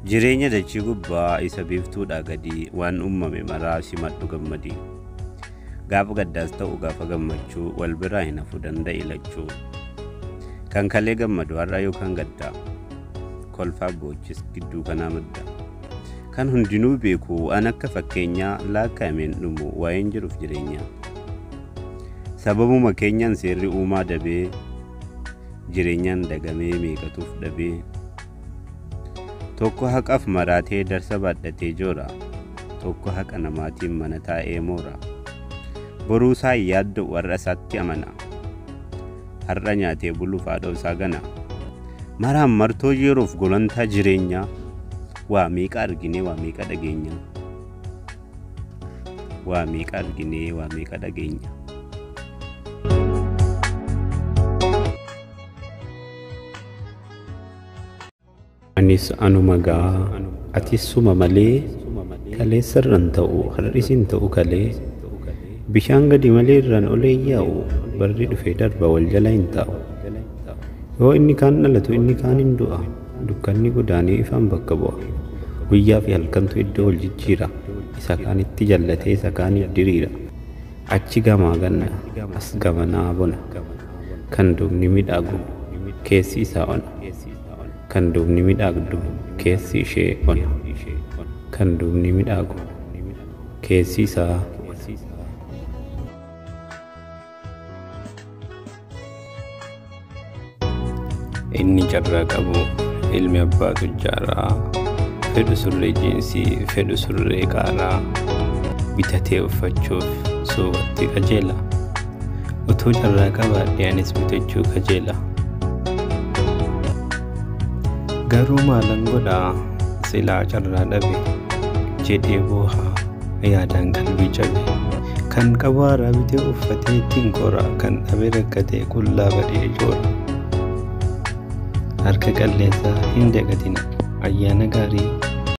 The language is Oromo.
Jireenya dachii gubbaa isa biiftuudha gadi waan uumame maraa simadhu gammadi. Gaafa gaddaas ta'u gaafa gammachuu wal biraa hin hafu danda'i lachuu. Kan kalee gammadu har'a yookaan gaddaa kolfaa boochis gidduu kanaa madda. Kan hundinuu beeku an akka fakkeenyaa laakkaa'ameen dhumu waa'een jiruuf jireenya. Sababuma keenyaan seerri uumaa dabee jireenyaan dagamee meeqatuuf dhabee. Tokko haqaaf maraatee darsa baadhatee joora. Tokko haqa namaatiin mana taa'ee moora. Boruu isaa yaaddu warra isaatti amana. Har'a nyaatee buluuf haadha isaa gana. Maraan martoo yeroof golantaa jireenyaa. Waa meeqa arginee waa meeqa dhageenya. Waa meeqa arginee waa meeqa dhageenya. Anis anuma gaa atis suma malee kalee sirran ta'u har'isin ta'u kalee bishaan gadi malee irraan olee yaa'u barri dhufee darba wal jala hin taa'u. Yoo inni kaan dhalatu inni kaan hin du'a dukkanni godaanee ifaan bakka bu'a. Guyyaa fi halkantu iddoo wal jijjiira isa kaanitti jallatee isa kaaniif diriira. Achi gamaa ganna as gamanaa bona kan duubni midhaagu keessi isaa ona. Kan duubni midhaagdu keessi ishee ona. Kan duubni midhaagu keessi isaa. Inni carraa qabu ilmi abbaa tujjaaraa fedhu surree jiinsii fedhu surree qaaraa bitatee uffachuuf soobatti qajeela. Utuu carraa qabaadhee anis bitachuu qajeela. Garuu maalan godhaa silaa carraa dhabe jedhee boohaa yaadaan qalbii cabe. Kan qabu haaraa bitee uffatee ittiin kora kan dhabe rakkatee qullaa badhee joora. Harka qalleessaa hin dagatina ayyaana gaarii